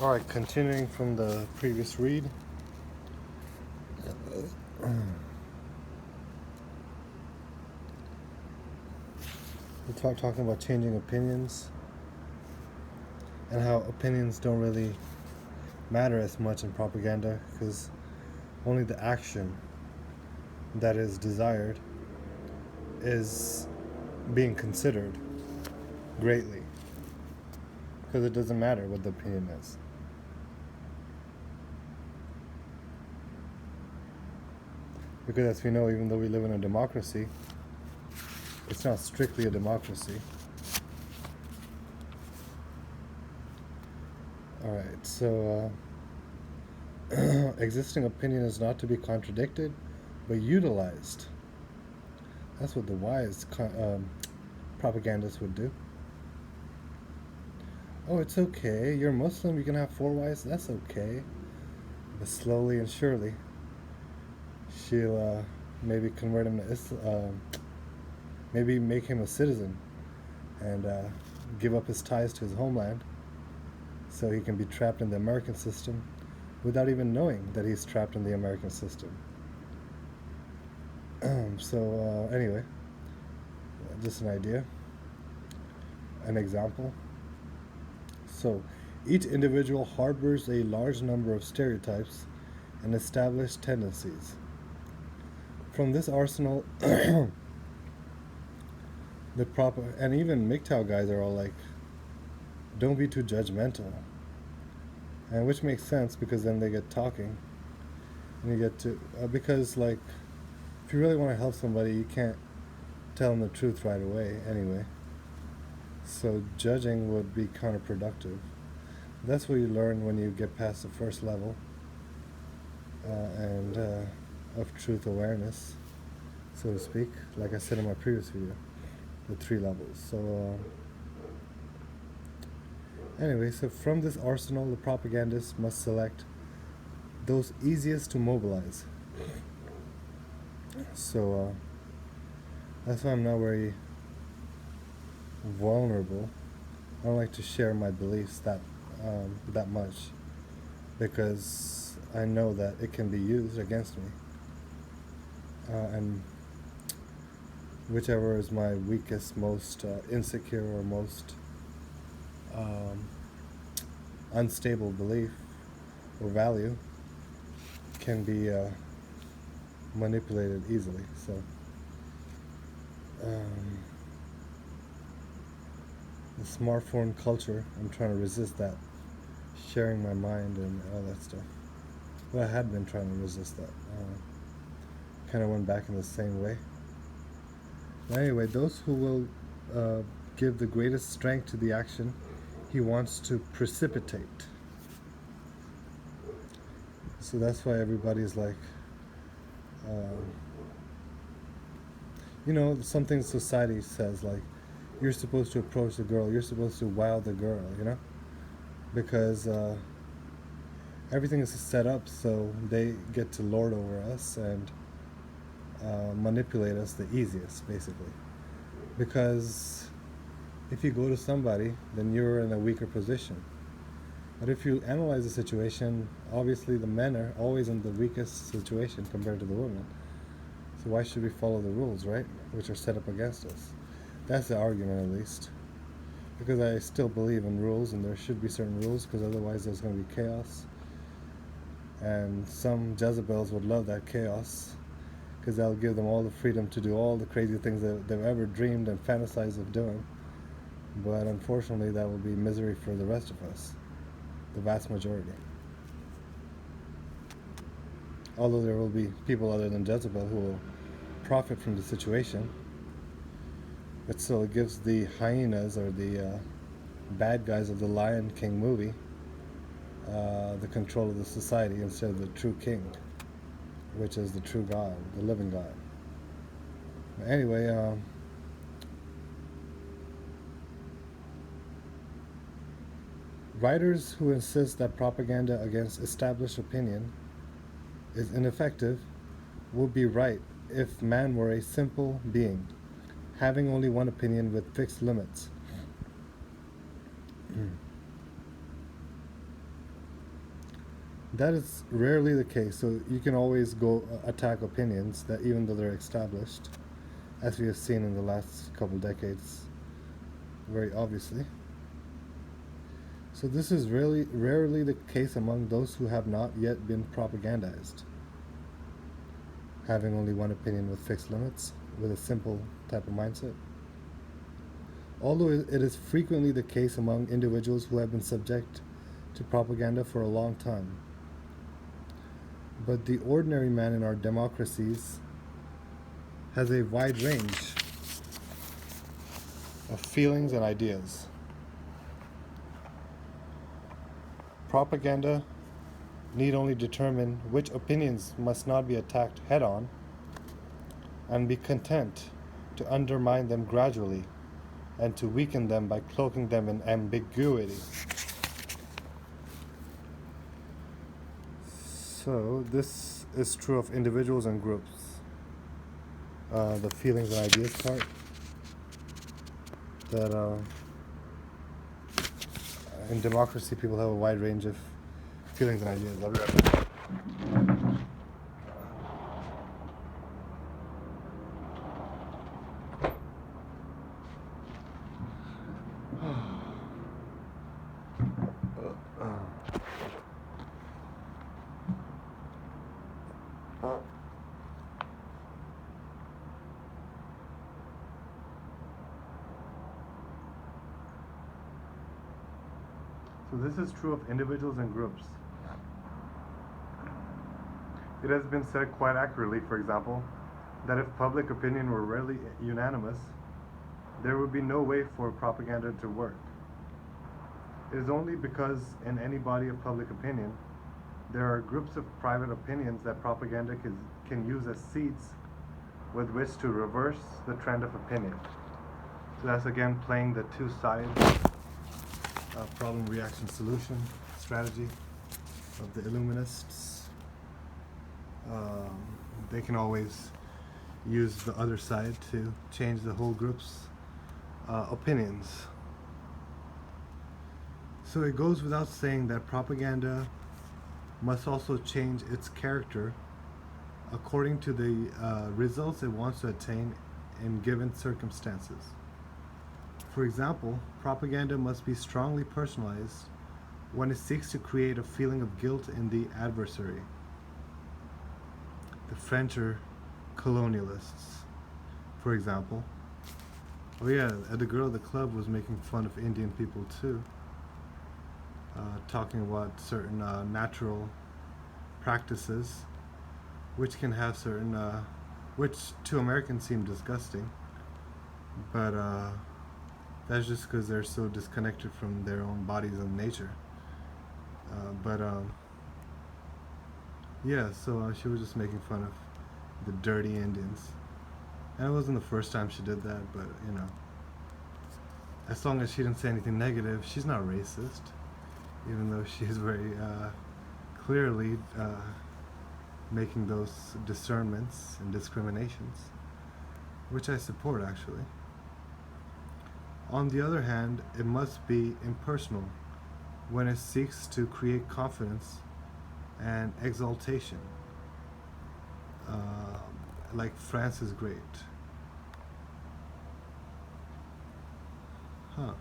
Alright, continuing from the previous read. We're talking about changing opinions and how opinions don't really matter as much in propaganda because only the action that is desired is being considered greatly, because it doesn't matter what the opinion is. Because as we know, even though we live in a democracy, it's not strictly a democracy. Alright, so existing opinion is not to be contradicted, but utilized. That's what the wise propagandists would do. Oh, it's okay. You're Muslim, you can have 4 wives. That's okay. But slowly and surely, she'll maybe convert him to Islam, maybe make him a citizen, and give up his ties to his homeland, so he can be trapped in the American system without even knowing that he's trapped in the American system. Anyway, just an idea, an example. So, each individual harbors a large number of stereotypes and established tendencies. From this arsenal, and even MGTOW guys are all like, don't be too judgmental. And which makes sense, because then they get talking, and you get to, because like, if you really want to help somebody, you can't tell them the truth right away anyway. So judging would be counterproductive. That's what you learn when you get past the first level and of truth awareness, so to speak. Like I said in my previous video, the 3 levels. So anyway, so from this arsenal, the propagandists must select those easiest to mobilize. So that's why I'm not very vulnerable. I don't like to share my beliefs that much, because I know that it can be used against me, and whichever is my weakest, most insecure, or most unstable belief or value can be manipulated easily. So the smartphone culture, I'm trying to resist that, sharing my mind and all that stuff. Well, I had been trying to resist that. Kind of went back in the same way. Anyway, those who will give the greatest strength to the action he wants to precipitate. So that's why everybody's like, something society says, like, you're supposed to approach the girl, you're supposed to wow the girl, because everything is set up so they get to lord over us and manipulate us the easiest, basically. Because if you go to somebody, then you're in a weaker position. But if you analyze the situation, obviously the men are always in the weakest situation compared to the women. So why should we follow the rules, right? Which are set up against us. That's the argument, at least. Because I still believe in rules, and there should be certain rules, because otherwise there's going to be chaos. And some Jezebels would love that chaos, because that'll give them all the freedom to do all the crazy things that they've ever dreamed and fantasized of doing. But unfortunately, that will be misery for the rest of us, the vast majority. Although there will be people other than Jezebel who will profit from the situation, but still it gives the hyenas, or the bad guys of the Lion King movie, the control of the society instead of the true king, which is the true God, the living God. Anyway, writers who insist that propaganda against established opinion is ineffective will be right if man were a simple being, having only one opinion with fixed limits. That is rarely the case, so you can always go attack opinions that even though they're established, as we have seen in the last couple decades, very obviously. So this is really rarely the case among those who have not yet been propagandized, having only one opinion with fixed limits, with a simple type of mindset. Although it is frequently the case among individuals who have been subject to propaganda for a long time. But the ordinary man in our democracies has a wide range of feelings and ideas. Propaganda need only determine which opinions must not be attacked head on and be content to undermine them gradually and to weaken them by cloaking them in ambiguity. So, this is true of individuals and groups. The feelings and ideas part. That in democracy, people have a wide range of feelings and ideas. I'll be right back. So this is true of individuals and groups. It has been said quite accurately, for example, that if public opinion were rarely unanimous, there would be no way for propaganda to work. It is only because in any body of public opinion, there are groups of private opinions that propaganda can use as seeds with which to reverse the trend of opinion. So that's again playing the two sides problem, reaction, solution strategy of the Illuminists. They can always use the other side to change the whole group's opinions. So it goes without saying that propaganda must also change its character according to the results it wants to attain in given circumstances. For example, propaganda must be strongly personalized when it seeks to create a feeling of guilt in the adversary. The French are colonialists, for example. Oh yeah, the girl at the club was making fun of Indian people too, talking about certain natural practices which can have certain, which to Americans seem disgusting, but that's just because they're so disconnected from their own bodies and nature. Yeah, so she was just making fun of the dirty Indians. And it wasn't the first time she did that, but you know, as long as she didn't say anything negative, she's not racist, even though she is very clearly making those discernments and discriminations, which I support actually. On the other hand, it must be impersonal when it seeks to create confidence and exaltation. Like France is great. Huh.